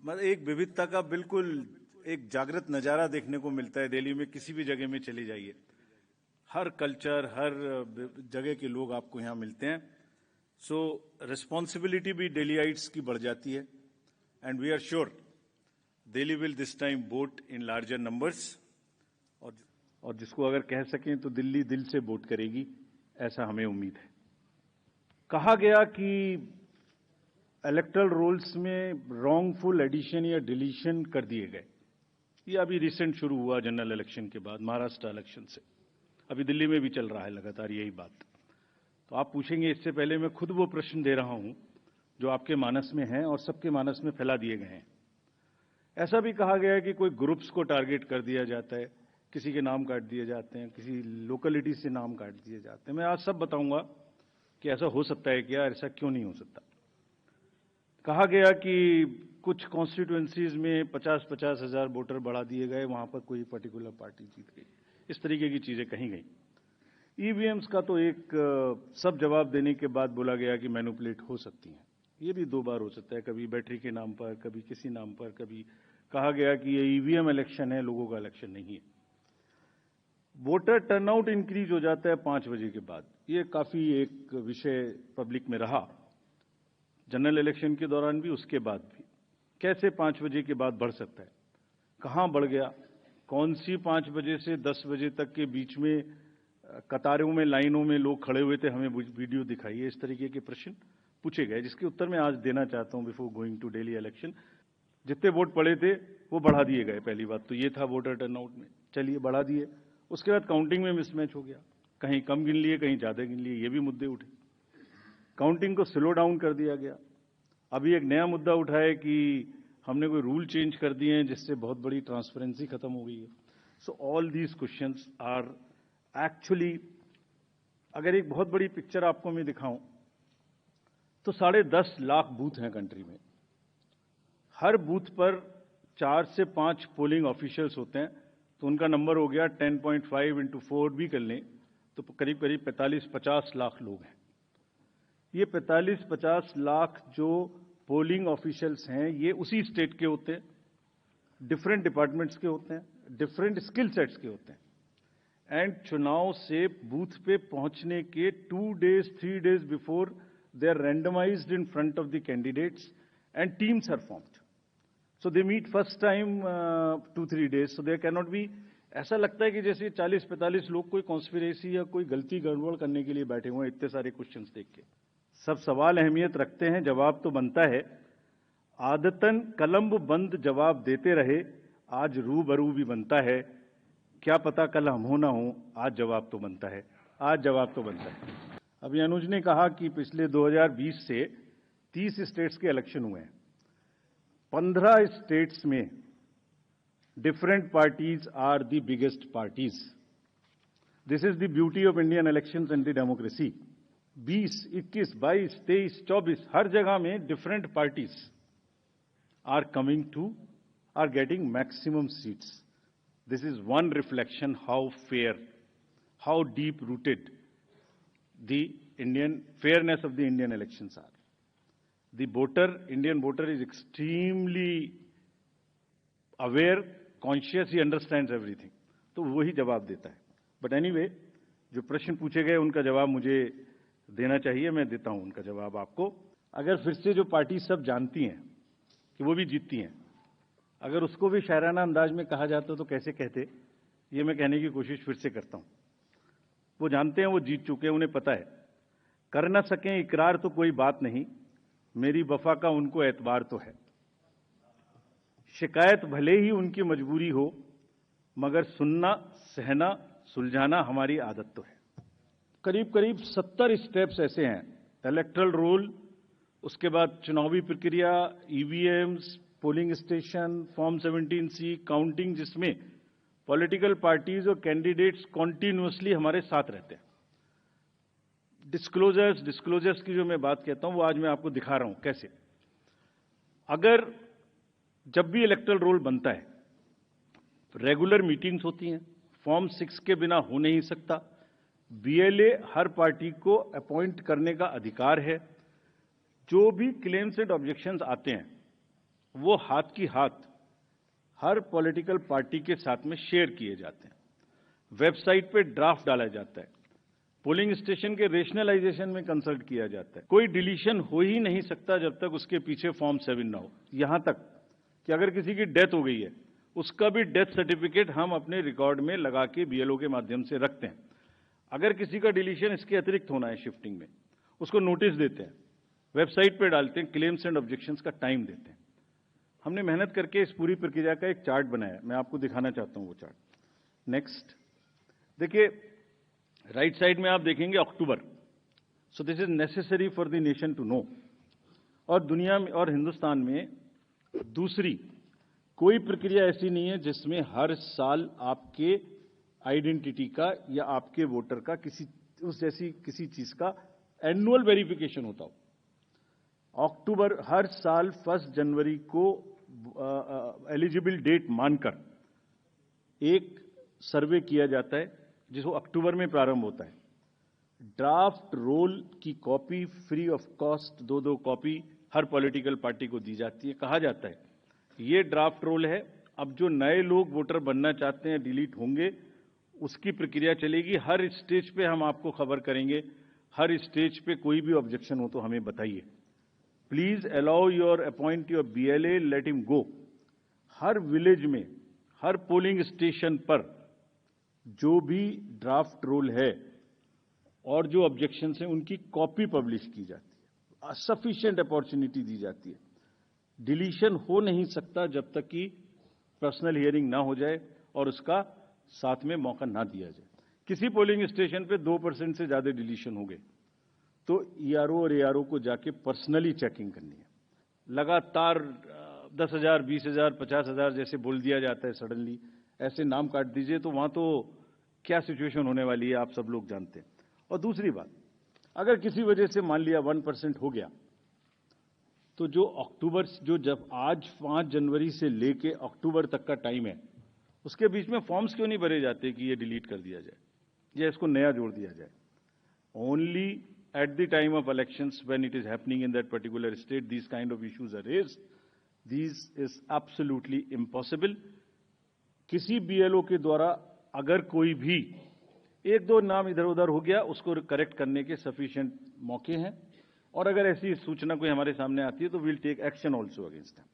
मतलब एक विविधता का बिल्कुल एक जागृत नजारा देखने को मिलता है। दिल्ली में किसी भी जगह में चले जाइए, हर कल्चर, हर जगह के लोग आपको यहाँ मिलते हैं। सो रिस्पॉन्सिबिलिटी भी दिल्लीइट्स की बढ़ जाती है। And we are sure Delhi will this time vote in larger numbers, और जिसको अगर कह सकें तो दिल्ली दिल से वोट करेगी, ऐसा हमें उम्मीद है। कहा गया कि इलेक्टोरल रोल्स में रॉन्गफुल एडिशन या डिलीशन कर दिए गए। ये अभी रिसेंट शुरू हुआ जनरल इलेक्शन के बाद, महाराष्ट्र इलेक्शन से। अभी दिल्ली में भी चल रहा है लगातार यही बात। तो आप पूछेंगे, इससे पहले मैं खुद वो प्रश्न दे रहा हूं जो आपके मानस में हैं और सबके मानस में फैला दिए गए हैं। ऐसा भी कहा गया है कि कोई ग्रुप्स को टारगेट कर दिया जाता है, किसी के नाम काट दिए जाते हैं, किसी लोकेलिटी से नाम काट दिए जाते हैं। मैं आज सब बताऊंगा कि ऐसा हो सकता है क्या, ऐसा क्यों नहीं हो सकता। कहा गया कि कुछ कॉन्स्टिट्यूएंसीज में 50-50 हजार वोटर बढ़ा दिए गए, वहां पर कोई पर्टिकुलर पार्टी जीत गई, इस तरीके की चीजें कही गई। ईवीएम्स का तो एक सब जवाब देने के बाद बोला गया कि मैनिपुलेट हो सकती हैं। ये भी 2 बार हो सकता है, कभी बैटरी के नाम पर, कभी किसी नाम पर, कभी कहा गया कि ये ईवीएम इलेक्शन है, लोगों का इलेक्शन नहीं है। वोटर टर्नआउट इंक्रीज हो जाता है 5 बजे के बाद। ये काफी एक विषय पब्लिक में रहा, जनरल इलेक्शन के दौरान भी, उसके बाद भी। कैसे 5 बजे के बाद बढ़ सकता है, कहां बढ़ गया, कौन सी 5 बजे से 10 बजे तक के बीच में कतारों में, लाइनों में लोग खड़े हुए थे, हमें वीडियो दिखाइए। इस तरीके के प्रश्न पूछे गए, जिसके उत्तर मैं आज देना चाहता हूं before going to Delhi election. जितने वोट पड़े थे वो बढ़ा दिए गए। पहली बात तो ये था वोटर टर्नआउट में, चलिए बढ़ा दिए। उसके बाद काउंटिंग में मिसमैच हो गया, कहीं कम गिन लिए, कहीं ज्यादा गिन लिए, ये भी मुद्दे उठे। काउंटिंग को स्लो डाउन कर दिया गया। अभी एक नया मुद्दा उठा है कि हमने कोई रूल चेंज कर दिए हैं जिससे बहुत बड़ी ट्रांसपेरेंसी खत्म हो गई है। So all these questions are actually, अगर एक बहुत बड़ी पिक्चर आपको मैं दिखाऊं तो 10.5 लाख बूथ हैं कंट्री में। हर बूथ पर 4 से 5 पोलिंग ऑफिशियल्स होते हैं, तो उनका नंबर हो गया 10.5 इंटू 4 भी कर लें तो करीब करीब 45-50 लाख लोग हैं। ये 45-50 लाख जो पोलिंग ऑफिशियल्स हैं, ये उसी स्टेट के होते हैं, डिफरेंट डिपार्टमेंट्स के होते हैं, डिफरेंट स्किल सेट्स के होते हैं। एंड चुनाव से बूथ पे पहुंचने के 2 days 3 days before they are randomized in front of the candidates and teams are formed. So they meet first time 2-3 days. So there cannot be, ऐसा लगता है कि जैसे 40-45 लोग कोई कॉन्स्पिरेसी या कोई गलती गड़बड़ करने के लिए बैठे हुए हैं, इतने सारे क्वेश्चंस देख के। सब सवाल अहमियत रखते हैं, जवाब तो बनता है। आदतन कलम बंद जवाब देते रहे, आज रूबरू भी बनता है। क्या पता कल हम हो ना हो, आज जवाब तो बनता है, आज जवाब तो बनता है। अभी अनुज ने कहा कि पिछले 2020 से 30 स्टेट्स के इलेक्शन हुए हैं। 15 स्टेट्स में different parties are the biggest parties. This is the beauty of Indian elections and the democracy. 20, 21, 22, 23, 24 हर जगह में different parties are coming to, are getting maximum seats. This is one reflection how fair, how deep rooted the fairness of the Indian elections are. The voter, Indian voter is extremely aware, conscious, he understands everything. तो वही जवाब देता है। But anyway, जो प्रश्न पूछे गए उनका जवाब मुझे देना चाहिए, मैं देता हूं उनका जवाब आपको। अगर फिर से जो पार्टी सब जानती हैं कि वो भी जीतती हैं, अगर उसको भी शायराना अंदाज में कहा जाता तो कैसे कहते, ये मैं कहने की कोशिश फिर से करता हूं। वो जानते हैं वो जीत चुके हैं, उन्हें पता है। कर न सकें इकरार तो कोई बात नहीं, मेरी वफा का उनको एतबार तो है। शिकायत भले ही उनकी मजबूरी हो, मगर सुनना, सहना, सुलझाना हमारी आदत तो है। करीब करीब 70 स्टेप्स ऐसे हैं, इलेक्टोरल रोल, उसके बाद चुनावी प्रक्रिया, EVMs, polling station, form 17C, counting, जिसमें पॉलिटिकल पार्टीज और कैंडिडेट्स कॉन्टिन्यूअसली हमारे साथ रहते हैं। डिस्क्लोजर्स की जो मैं बात कहता हूं वो आज मैं आपको दिखा रहा हूं कैसे। अगर जब भी इलेक्टोरल रोल बनता है, रेगुलर मीटिंग्स होती हैं, फॉर्म 6 के बिना हो नहीं सकता। बीएलए हर पार्टी को अपॉइंट करने का अधिकार है। जो भी क्लेम्स एंड ऑब्जेक्शंस आते हैं वो हाथ की हाथ हर पॉलिटिकल पार्टी के साथ में शेयर किए जाते हैं। वेबसाइट पे ड्राफ्ट डाला जाता है। पोलिंग स्टेशन के रेशनलाइजेशन में कंसल्ट किया जाता है। कोई डिलीशन हो ही नहीं सकता जब तक उसके पीछे फॉर्म 7 ना हो। यहां तक कि अगर किसी की डेथ हो गई है, उसका भी डेथ सर्टिफिकेट हम अपने रिकॉर्ड में लगा के बीएलओ के माध्यम से रखते हैं। अगर किसी का डिलीशन इसके अतिरिक्त होना है शिफ्टिंग में, उसको नोटिस देते हैं, वेबसाइट पे डालते हैं, क्लेम्स एंड ऑब्जेक्शंस का टाइम देते हैं। हमने मेहनत करके इस पूरी प्रक्रिया का एक चार्ट बनाया, मैं आपको दिखाना चाहता हूं वो चार्ट। नेक्स्ट देखिए, राइट साइड में आप देखेंगे October. So this is necessary for the nation to know. और दुनिया में और हिंदुस्तान में दूसरी कोई प्रक्रिया ऐसी नहीं है जिसमें हर साल आपके आइडेंटिटी का या आपके वोटर का किसी चीज का एनुअल वेरिफिकेशन होता हो। अक्टूबर हर साल 1 जनवरी को एलिजिबल डेट मानकर एक सर्वे किया जाता है, जिसको अक्टूबर में प्रारंभ होता है। ड्राफ्ट रोल की copy free of cost 2-2 copy her political party को दी जाती है। कहा जाता है ये ड्राफ्ट रोल है, अब जो नए लोग वोटर बनना चाहते हैं डिलीट होंगे, उसकी प्रक्रिया चलेगी। हर स्टेज पे हम आपको खबर करेंगे। हर स्टेज पे कोई भी ऑब्जेक्शन हो तो हमें बताइए। Please allow your appoint your BLA, let him go. हर विलेज में, हर पोलिंग स्टेशन पर जो भी ड्राफ्ट रोल है और जो ऑब्जेक्शन है उनकी कॉपी पब्लिश की जाती है। सफिशिएंट अपॉर्चुनिटी दी जाती है। डिलीशन हो नहीं सकता जब तक कि पर्सनल हियरिंग ना हो जाए और उसका साथ में मौका ना दिया जाए। किसी पोलिंग स्टेशन पे 2% से ज्यादा डिलीशन हो गए तो ईआरओ और एआरओ को जाके पर्सनली चेकिंग करनी है। लगातार 10,000, 20,000, 50,000 जैसे बोल दिया जाता है सडनली, ऐसे नाम काट दीजिए, तो वहां तो क्या सिचुएशन होने वाली है आप सब लोग जानते हैं। और दूसरी बात, अगर किसी वजह से मान लिया 1% हो गया, तो जब आज 5 जनवरी से लेके अक्टूबर तक का टाइम है, उसके बीच में फॉर्म्स क्यों नहीं भरे जाते कि ये डिलीट कर दिया जाए या इसको नया जोड़ दिया जाए। Only at the time of elections when it is happening in that particular state this kind of issues are raised. This is absolutely impossible. किसी बीएलओ के द्वारा अगर कोई भी 1-2 नाम इधर उधर हो गया, उसको करेक्ट करने के सफिशिएंट मौके हैं, और अगर ऐसी सूचना कोई हमारे सामने आती है तो will take action also against them.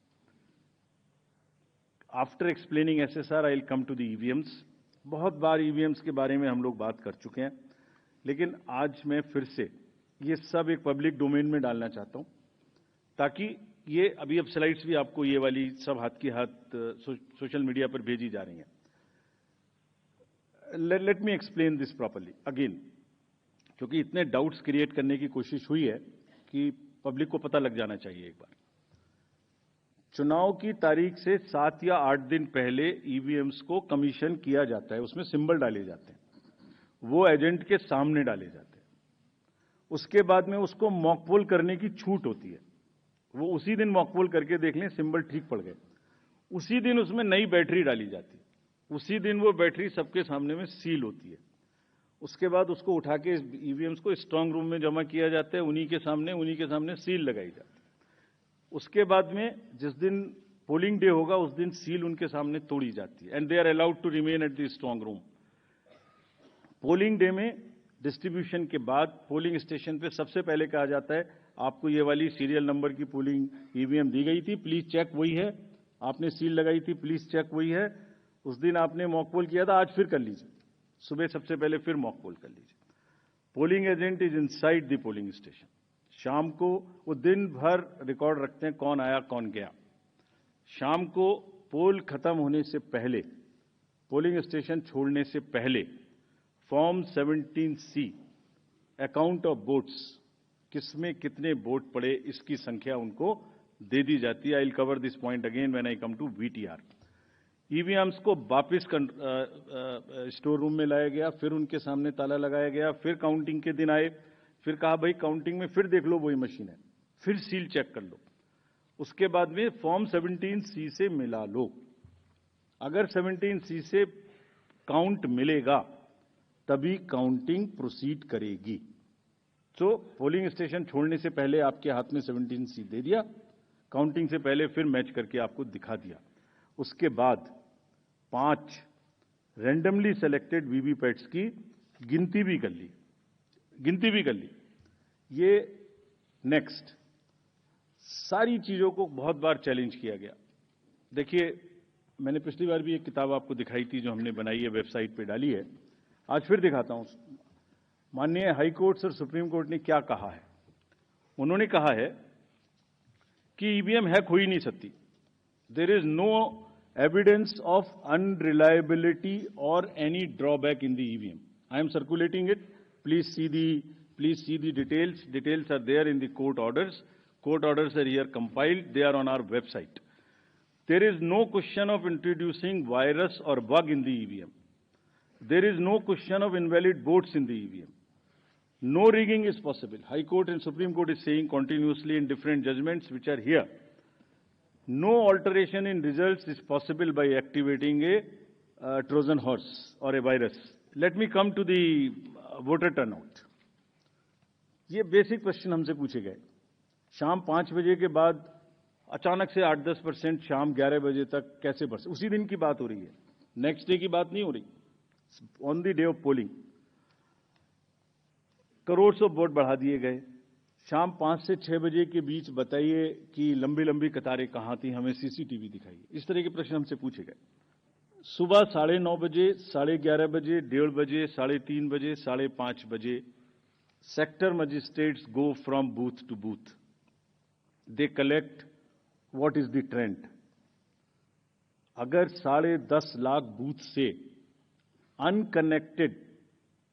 After explaining SSR I will come to the EVMs. बहुत बार ईवीएम्स के बारे में हम लोग बात कर चुके हैं, लेकिन आज मैं फिर से ये सब एक पब्लिक डोमेन में डालना चाहता हूं, ताकि ये अभी अब स्लाइड्स भी आपको ये वाली सब हाथ की हाथ सोशल मीडिया पर भेजी जा रही हैं। Let me explain this properly again, क्योंकि इतने डाउट्स क्रिएट करने की कोशिश हुई है कि पब्लिक को पता लग जाना चाहिए। एक बार चुनाव की तारीख से 7 या 8 दिन पहले ईवीएम्स को कमीशन किया जाता है, उसमें सिंबल डाले जाते हैं, वो एजेंट के सामने डाले जाते हैं। उसके बाद में उसको मॉकपोल करने की छूट होती है। वो उसी दिन मॉकपोल करके देख लें सिंबल ठीक पड़ गए, उसी दिन उसमें नई बैटरी डाली जाती है, उसी दिन वो बैटरी सबके सामने में सील होती है। उसके बाद उसको उठा के ईवीएम्स को स्ट्रांग रूम में जमा किया जाता है, उन्हीं के सामने सील लगाई जाती है। उसके बाद में जिस दिन पोलिंग डे होगा उस दिन सील उनके सामने तोड़ी जाती है, and they are allowed to remain at the strong room. Polling day में डिस्ट्रीब्यूशन के बाद पोलिंग स्टेशन पे सबसे पहले कहा जाता है आपको ये वाली सीरियल नंबर की पोलिंग ईवीएम दी गई थी, प्लीज चेक वही है। आपने सील लगाई थी, प्लीज चेक वही है। उस दिन आपने मॉकपोल किया था, आज फिर कर लीजिए, सुबह सबसे पहले फिर मॉकपोल कर लीजिए। Polling agent is inside the polling station. शाम को वो दिन भर रिकॉर्ड रखते हैं कौन आया कौन गया। शाम को पोल खत्म होने से पहले, पोलिंग स्टेशन छोड़ने से पहले form 17C account of votes, किसमें कितने वोट पड़े इसकी संख्या उनको दे दी जाती है। I will cover this point again when I come to VTR. EVMs को वापस स्टोर रूम में लाया गया, फिर उनके सामने ताला लगाया गया, फिर काउंटिंग के दिन आए, फिर कहा भाई काउंटिंग में फिर देख लो वही मशीन है, फिर सील चेक कर लो। उसके बाद में फॉर्म 17C से मिला लो। अगर 17C से काउंट मिलेगा तभी काउंटिंग प्रोसीड करेगी। तो पोलिंग स्टेशन छोड़ने से पहले आपके हाथ में 17C दे दिया, काउंटिंग से पहले फिर मैच करके आपको दिखा दिया। उसके बाद 5 रैंडमली सेलेक्टेड वीवीपैट्स की गिनती भी कर ली। ये नेक्स्ट सारी चीजों को बहुत बार चैलेंज किया गया। देखिए, मैंने पिछली बार भी एक किताब आपको दिखाई थी जो हमने बनाई है, वेबसाइट पे डाली है, आज फिर दिखाता हूं। माननीय हाई कोर्ट्स और सुप्रीम कोर्ट ने क्या कहा है। उन्होंने कहा है कि ईवीएम हैक हो ही नहीं सकती। There is no evidence of unreliability और any drawback in the EVM. I am circulating it, please see the details are there in the court orders are here compiled, they are on our website. There is no question of introducing virus or bug in the EVM. There is no question of invalid votes in the EVM. No rigging is possible. High Court and Supreme Court is saying continuously in different judgments which are here. No alteration in results is possible by activating a Trojan horse or a virus. Let me come to the voter turnout. ये basic question हमसे पूछे गए। शाम 5 बजे के बाद अचानक से 8-10%, शाम 11 बजे तक कैसे बढ़ सकते? उसी दिन की बात हो रही है, नेक्स्ट डे की बात नहीं हो रही। On the day of polling crore of vote बढ़ा दिए गए। शाम 5 से 6 बजे के बीच बताइए कि लंबी लंबी कतारें कहां थी, हमें सीसीटीवी दिखाइए। इस तरह के प्रश्न हमसे पूछे गए। सुबह 9:30 बजे, 11:30 बजे, 1:30 बजे, 3:30 बजे, 5:30 बजे sector magistrates go from booth to booth. They collect what is the trend. अगर 10.5 लाख बूथ से अनकनेक्टेड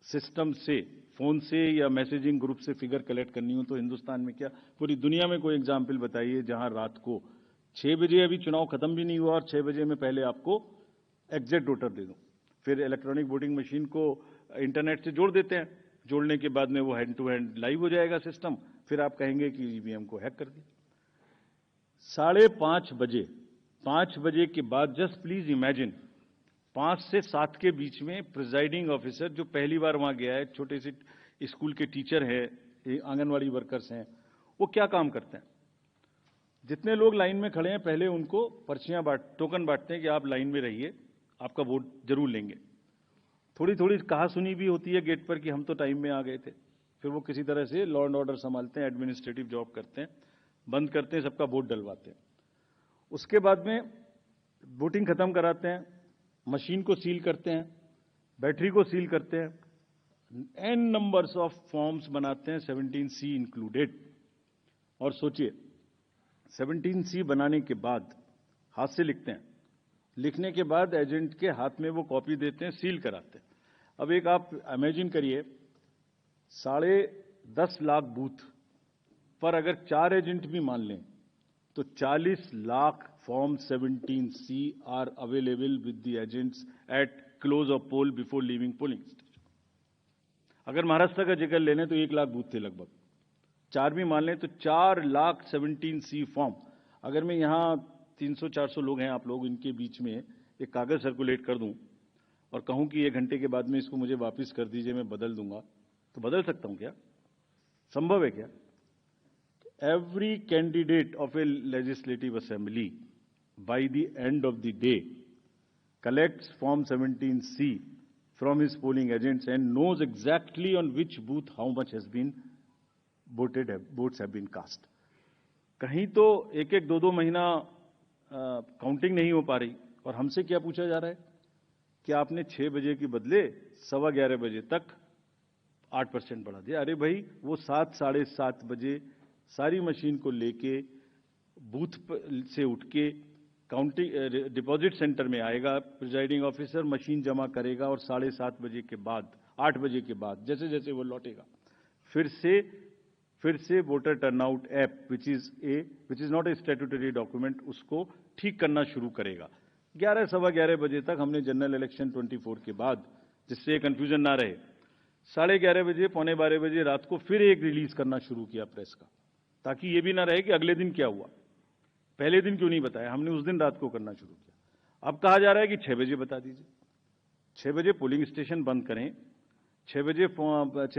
सिस्टम से, फोन से या मैसेजिंग ग्रुप से फिगर कलेक्ट करनी हो तो हिंदुस्तान में क्या, पूरी दुनिया में कोई एग्जाम्पल बताइए जहां रात को 6 बजे, अभी चुनाव खत्म भी नहीं हुआ और 6 बजे में पहले आपको एग्जैक्ट वोटर दे दो। फिर इलेक्ट्रॉनिक वोटिंग मशीन को इंटरनेट से जोड़ देते हैं, जोड़ने के बाद में वो हैंड टू हैंड लाइव हो जाएगा सिस्टम, फिर आप कहेंगे कि ईवीएम को हैक कर दिया। 5:30 बजे के बाद, जस्ट प्लीज इमेजिन, 5 से 7 के बीच में प्रिजाइडिंग ऑफिसर जो पहली बार वहां गया है, छोटे से स्कूल के टीचर हैं, आंगनवाड़ी वर्कर्स हैं, वो क्या काम करते हैं? जितने लोग लाइन में खड़े हैं पहले उनको पर्चियां टोकन बांटते हैं कि आप लाइन में रहिए, आपका वोट जरूर लेंगे। थोड़ी थोड़ी कहा सुनी भी होती है गेट पर कि हम तो टाइम में आ गए थे। फिर वो किसी तरह से लॉ एंड ऑर्डर संभालते हैं, एडमिनिस्ट्रेटिव जॉब करते हैं, बंद करते हैं, सबका वोट डलवाते हैं। उसके बाद में वोटिंग खत्म कराते हैं, मशीन को सील करते हैं, बैटरी को सील करते हैं, एन नंबर्स ऑफ फॉर्म्स बनाते हैं, 17C इंक्लूडेड। और सोचिए, 17C बनाने के बाद हाथ से लिखते हैं, लिखने के बाद एजेंट के हाथ में वो कॉपी देते हैं, सील कराते हैं। अब एक आप इमेजिन करिए, 10.5 लाख बूथ पर अगर 4 एजेंट भी मान लें तो 40 lakh form 17C are available with the agents at close of poll before leaving polling station. अगर महाराष्ट्र का जिक्र ले लें तो 1 लाख बूथ थे लगभग, 4 भी मान लें तो 4 लाख 17C फॉर्म। अगर मैं यहां 300-400 लोग हैं आप लोग, इनके बीच में एक कागज सर्कुलेट कर दूं और कहूं कि 1 घंटे के बाद में इसको मुझे वापस कर दीजिए, मैं बदल दूंगा, तो बदल सकता हूं क्या? संभव है क्या? Every candidate of A legislative assembly by the end of the day collects form 17C from his polling agents and knows exactly on which booth how much has been voted, votes have been cast. कहीं तो 1-1, 2-2 महीना counting नहीं हो पा रही और हमसे क्या पूछा जा रहा है कि आपने 6 बजे के बदले 11:15 बजे तक 8% बढ़ा दिया। अरे भाई, वो 7, 7:30 बजे सारी मशीन को लेके बूथ से उठ के काउंटिंग डिपॉजिट सेंटर में आएगा, प्रिजाइडिंग ऑफिसर मशीन जमा करेगा और 7:30 बजे के बाद, 8 बजे के बाद जैसे जैसे वो लौटेगा फिर से voter turnout app which is not a statutory document, उसको ठीक करना शुरू करेगा। 11, 11:15 बजे तक हमने जनरल इलेक्शन 24 के बाद, जिससे कंफ्यूजन ना रहे, 11:30 बजे, 11:45 बजे रात को फिर एक रिलीज करना शुरू किया प्रेस का, ताकि ये भी ना रहे कि अगले दिन क्या हुआ, पहले दिन क्यों नहीं बताया। हमने उस दिन रात को करना शुरू किया। अब कहा जा रहा है कि 6 बजे बता दीजिए, 6 बजे पोलिंग स्टेशन बंद करें, 6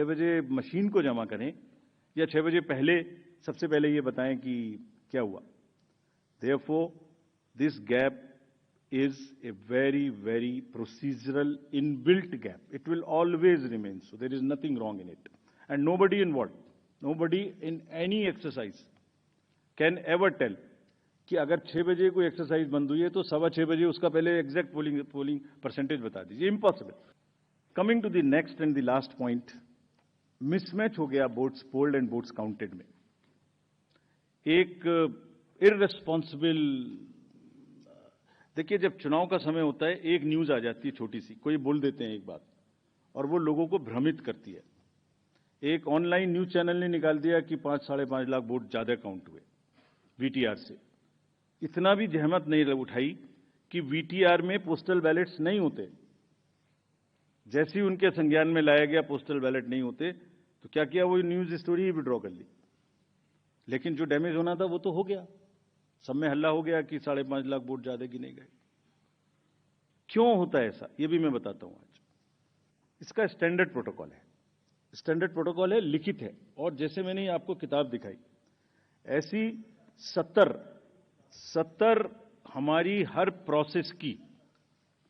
बजे मशीन को जमा करें, या 6 बजे पहले सबसे पहले ये बताएं कि क्या हुआ। Therefore, this gap is a very, very procedural inbuilt gap. It will always remain so. There is nothing wrong in it. And nobody involved, nobody in any exercise can ever tell कि अगर 6 बजे कोई exercise बंद हुई है तो 6:15 बजे उसका पहले एग्जैक्ट पोलिंग परसेंटेज बता दीजिए. Impossible. Coming to the next and the last point, mismatch हो गया votes polled and votes counted में. एक इररेस्पॉन्सिबल, देखिए जब चुनाव का समय होता है एक न्यूज आ जाती है छोटी सी, कोई बोल देते हैं एक बात और वो लोगों को भ्रमित करती है. एक ऑनलाइन न्यूज चैनल ने निकाल दिया कि 5-5.5 लाख वोट ज्यादा काउंट हुए वीटीआर से. इतना भी जहमत नहीं उठाई कि वीटीआर में पोस्टल बैलेट्स नहीं होते. जैसे ही उनके संज्ञान में लाया गया पोस्टल बैलेट नहीं होते तो क्या किया, वो न्यूज स्टोरी ही विड्रॉ कर ली. लेकिन जो डैमेज होना था वो तो हो गया. सब में हल्ला हो गया कि 5.5 लाख वोट ज्यादा गिने गए. क्यों होता है ऐसा, ये भी मैं बताता हूं आज. इसका स्टैंडर्ड प्रोटोकॉल है. स्टैंडर्ड प्रोटोकॉल है, लिखित है. और जैसे मैंने आपको किताब दिखाई, ऐसी 70 हमारी हर प्रोसेस की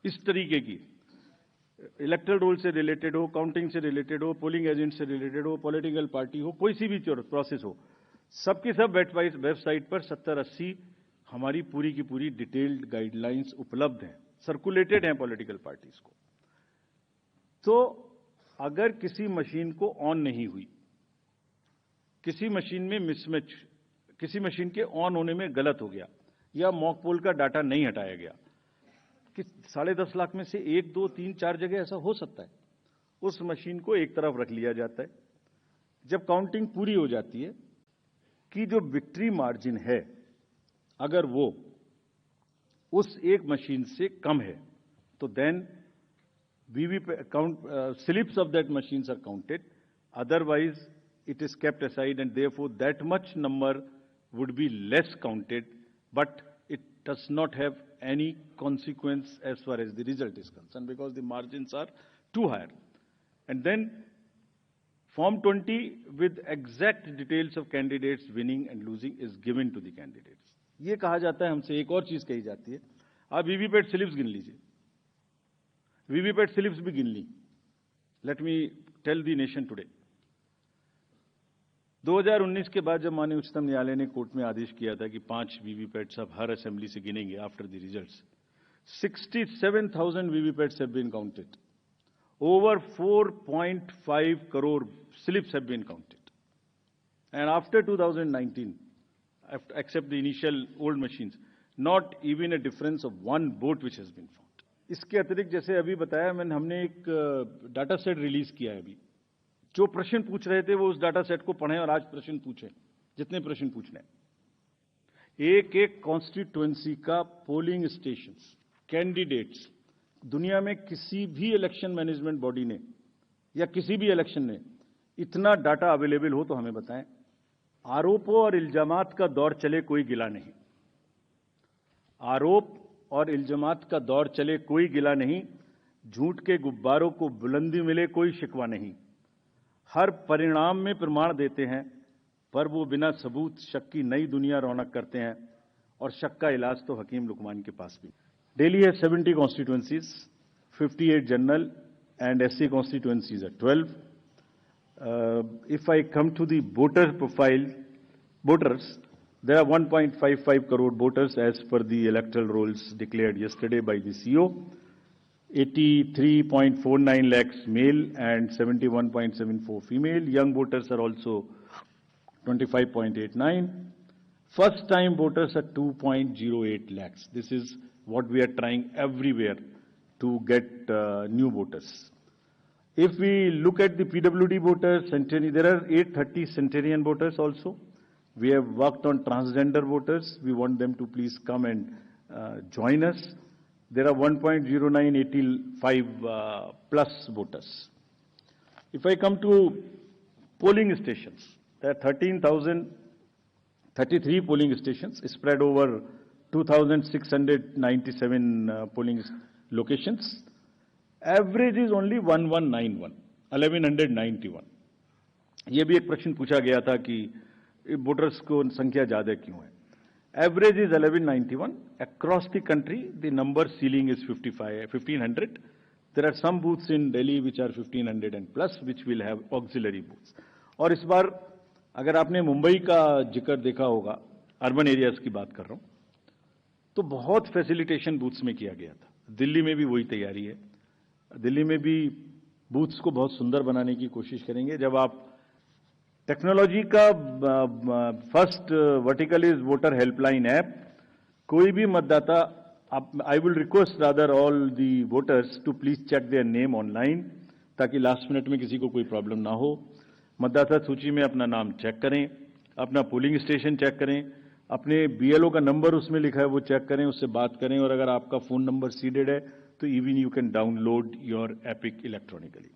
इस तरीके की, इलेक्टोरल रोल से रिलेटेड हो, काउंटिंग से रिलेटेड हो, पोलिंग एजेंट से रिलेटेड हो, पॉलिटिकल पार्टी हो, कोई सी भी प्रोसेस हो, सबकी सब वेबसाइट पर 70-80 हमारी पूरी की पूरी डिटेल्ड गाइडलाइंस उपलब्ध हैं, सर्कुलेटेड हैं पॉलिटिकल पार्टीज को. तो अगर किसी मशीन को ऑन नहीं हुई, किसी मशीन में मिसमैच, किसी मशीन के ऑन होने में गलत हो गया, या मॉक पोल का डाटा नहीं हटाया गया, कि 10.5 लाख में से 1, 2, 3, 4 जगह ऐसा हो सकता है, उस मशीन को एक तरफ रख लिया जाता है. जब काउंटिंग पूरी हो जाती है कि जो विक्ट्री मार्जिन है अगर वो उस एक मशीन से कम है तो then slips of that machines are counted. Otherwise, it is kept aside, and therefore that much number would be less counted, but it does not have any consequence as far as the result is concerned, because the margins are too high. And then Form 20 with exact details of candidates winning and losing is given to the candidates. ये कहा जाता है हमसे, एक और चीज कही जाती है, आप वीवीपैट स्लिप्स गिन लीजिए. वीवीपैट स्लिप्स भी गिन ली. Let me tell the nation today. 2019 के बाद जब माननीय उच्चतम न्यायालय ने कोर्ट में आदेश किया था कि 5 वीवीपैट्स अब हर असेंबली से गिनेंगे after the results, 67,000 VVPATs have been counted. Over 4.5 crore slips have been counted. And after 2019, except the initial old machines, not even a difference of one vote which has been found. इसके अतिरिक्त जैसे अभी बताया हमने एक data set release किया है. अभी जो प्रश्न पूछ रहे थे वो उस डाटा सेट को पढ़ें और आज प्रश्न पूछें, जितने प्रश्न पूछने. एक एक कॉन्स्टिट्यूएंसी का पोलिंग स्टेशंस, कैंडिडेट्स, दुनिया में किसी भी इलेक्शन मैनेजमेंट बॉडी ने या किसी भी इलेक्शन ने इतना डाटा अवेलेबल हो तो हमें बताएं. आरोपों और इल्जामात का दौर चले कोई गिला नहीं. आरोप और इल्जामात का दौर चले कोई गिला नहीं. झूठ के गुब्बारों को बुलंदी मिले कोई शिकवा नहीं. हर परिणाम में प्रमाण देते हैं पर वो बिना सबूत शक की नई दुनिया रौनक करते हैं. और शक का इलाज तो हकीम लुकमान के पास भी. Delhi has 70 constituencies, 58 general, and SC constituencies are 12. If I come to the voter profile, voters, there are 1.55 crore voters as per the electoral rolls declared yesterday by the CO. 83.49 lakhs male and 71.74 female. Young voters are also 25.89. First-time voters are 2.08 lakhs. This is what we are trying everywhere to get new voters. If we look at the PWD voters, there are 830 centenarian voters also. We have worked on transgender voters. We want them to please come and join us. There are 1.0985 plus voters. If I come to polling stations, there are 13,033 polling stations spread over 2,697 polling locations. Average is only 1191. ये भी एक प्रश्न पूछा गया था कि voters को संख्या ज्यादा क्यों है. Average is 1191. Across the country, the number ceiling is 1500. There are some booths in Delhi which are 1500 and plus, which will have auxiliary booths. और इस बार अगर आपने मुंबई का जिक्र देखा होगा, अर्बन एरियाज की बात कर रहा हूं, तो बहुत फैसिलिटेशन बूथ्स में किया गया था। दिल्ली में भी वही तैयारी है। दिल्ली में भी बूथ्स को बहुत सुंदर बनाने की कोशिश करेंगे। जब आप टेक्नोलॉजी का first vertical is voter helpline app, कोई भी मतदाता, I will request rather all the voters to please check their name online, ताकि लास्ट मिनट में किसी को कोई प्रॉब्लम ना हो। मतदाता सूची में अपना नाम चेक करें, अपना पोलिंग स्टेशन चेक करें, अपने बीएलओ का नंबर उसमें लिखा है वो चेक करें, उससे बात करें, और अगर आपका फोन नंबर सीडेड है तो even you can download your epic electronically.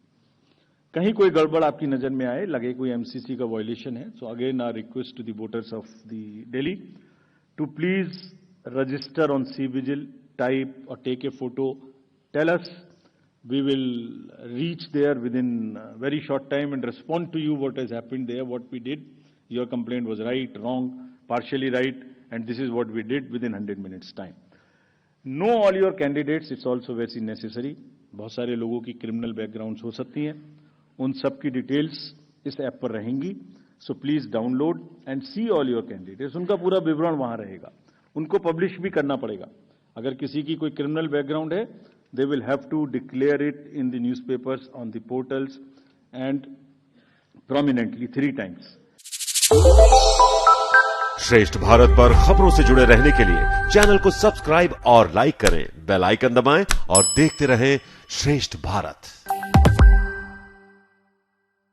कहीं कोई गड़बड़ आपकी नजर में आए, लगे कोई एमसीसी का वायलेशन है, so again our request to the voters of the Delhi to please register on CVGIL, type और take a photo, tell us, we will reach there within a very short time and respond to you what has happened there, what we did. Your complaint was right, wrong, partially right, and this is what we did within 100 minutes time. Know all your candidates, it's also very necessary. बहुत सारे लोगों की criminal backgrounds हो सकती हैं, उन सब की डिटेल्स इस ऐप पर रहेंगी। So please download and see all your candidates, उनका पूरा विवरण वहां रहेगा, उनको पब्लिश भी करना पड़ेगा। अगर किसी की कोई क्रिमिनल बैकग्राउंड है, they will have to declare it in the newspapers, on the portals, and prominently 3 times. श्रेष्ठ भारत पर खबरों से जुड़े रहने के लिए चैनल को सब्सक्राइब और लाइक करें, बेल आइकन दबाएं और देखते रहें श्रेष्ठ भारत।